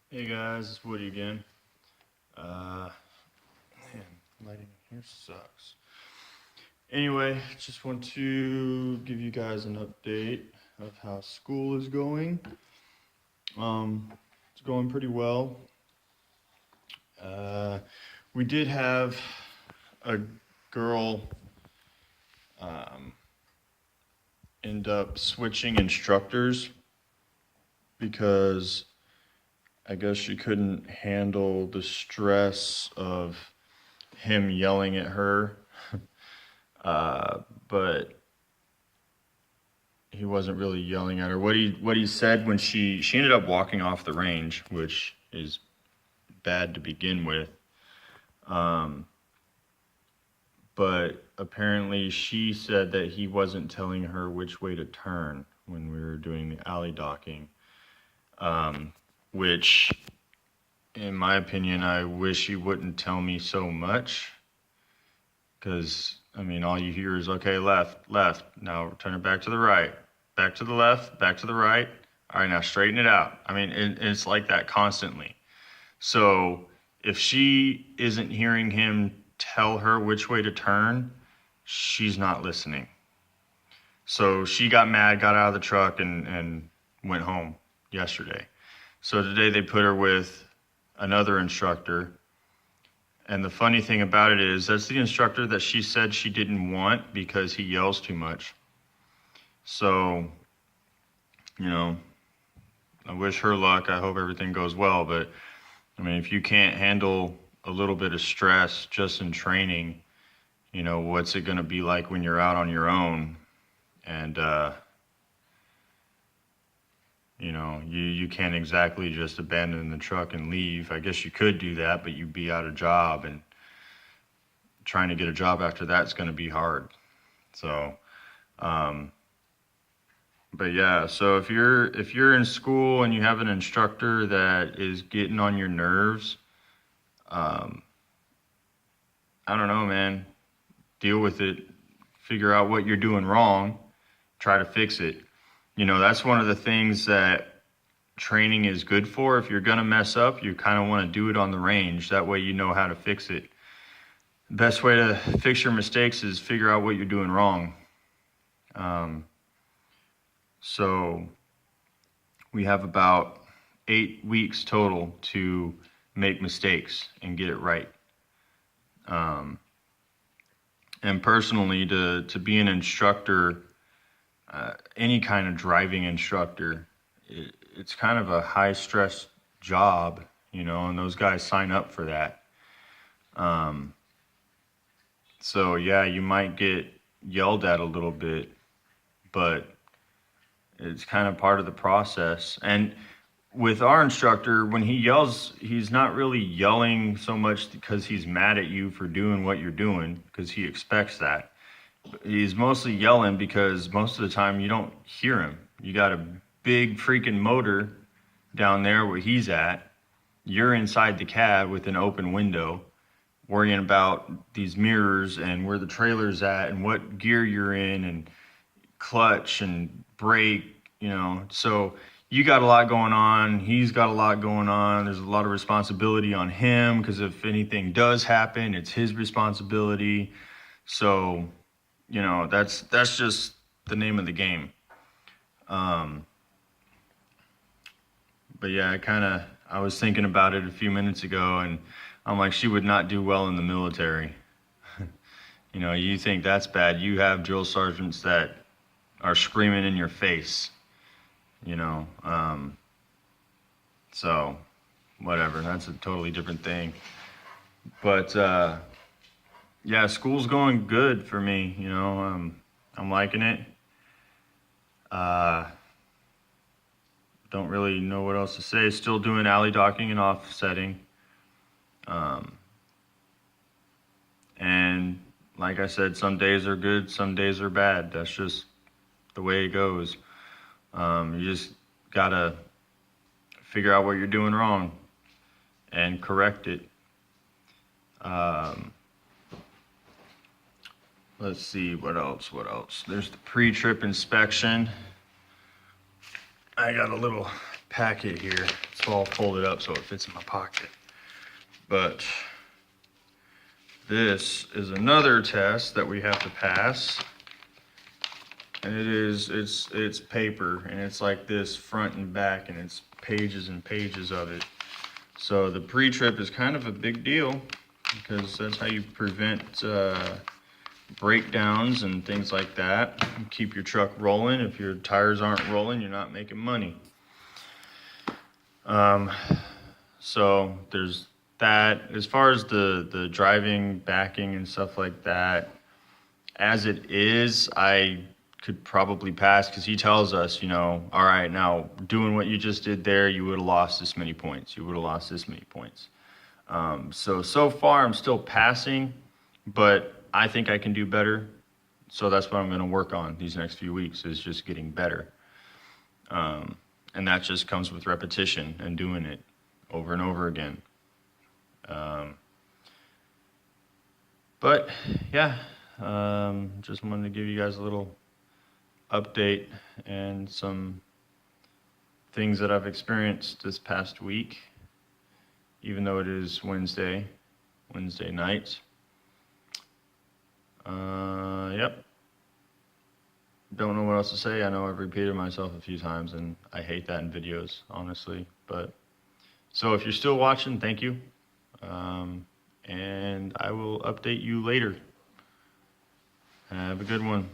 Hey guys, it's Woody again. Man, lighting here sucks. Anyway, just want to give you guys an update of how school is going. It's going pretty well. Uh, we did have a girl um, end up switching instructors because I guess she couldn't handle the stress of him yelling at her. But he wasn't really yelling at her. What he said when she ended up walking off the range, which is bad to begin with. But apparently she said that he wasn't telling her which way to turn when we were doing the alley docking, which, in my opinion, I wish he wouldn't tell me so much. Because, I mean, all you hear is, okay, left, left. Now turn it back to the right. Back to the left, back to the right. All right, now straighten it out. I mean, it's like that constantly. So if she isn't hearing him tell her which way to turn, she's not listening. So she got mad, got out of the truck, and went home yesterday. So today they put her with another instructor. And the funny thing about it is that's the instructor that she said she didn't want because he yells too much. So, I wish her luck. I hope everything goes well. But, I mean, if you can't handle a little bit of stress just in training, what's it going to be like when you're out on your own? And, you can't exactly just abandon the truck and leave. I guess you could do that, but you'd be out of job, and trying to get a job after that's going to be hard. So, but yeah, so if you're in school and you have an instructor that is getting on your nerves, I don't know, man. Deal with it. Figure out what you're doing wrong. Try to fix it. That's one of the things that training is good for. If you're going to mess up, you kind of want to do it on the range. That way you know how to fix it. The best way to fix your mistakes is figure out what you're doing wrong. So we have about 8 weeks total to make mistakes and get it right. And personally, to be an instructor, any kind of driving instructor, it's kind of a high stress job, and those guys sign up for that. So yeah, you might get yelled at a little bit, but it's kind of part of the process. And with our instructor, when he yells, he's not really yelling so much because he's mad at you for doing what you're doing, because he expects that. He's mostly yelling because most of the time you don't hear him. You got a big freaking motor down there where he's at. You're inside the cab with an open window, worrying about these mirrors and where the trailer's at and what gear you're in and clutch and brake, So you got a lot going on. He's got a lot going on. There's a lot of responsibility on him because if anything does happen, it's his responsibility. So, that's just the name of the game. But yeah, I was thinking about it a few minutes ago, and I'm like, she would not do well in the military. You think that's bad. You have drill sergeants that are screaming in your face, so whatever, that's a totally different thing. But yeah, school's going good for me. I'm liking it. Don't really know what else to say. Still doing alley docking and offsetting. And like I said, some days are good, some days are bad. That's just the way it goes. You just gotta figure out what you're doing wrong and correct it. Let's see, what else? There's the pre-trip inspection. I got a little packet here. It's all folded up so it fits in my pocket. But this is another test that we have to pass. And it's paper, and it's like this front and back, and it's pages and pages of it. So the pre-trip is kind of a big deal because that's how you prevent breakdowns and things like that. You keep your truck rolling. If your tires aren't rolling, you're not making money. So there's that. As far as the driving, backing, and stuff like that, as it is, I could probably pass because he tells us, you know, all right, now doing what you just did there, you would have lost this many points. You would have lost this many points. So far I'm still passing, but I think I can do better. So that's what I'm going to work on these next few weeks, is just getting better. And that just comes with repetition and doing it over and over again. But yeah, just wanted to give you guys a little update and some things that I've experienced this past week, even though it is Wednesday night. Yep. Don't know what else to say. I know I've repeated myself a few times, and I hate that in videos, honestly. But so if you're still watching, thank you. And I will update you later. Have a good one.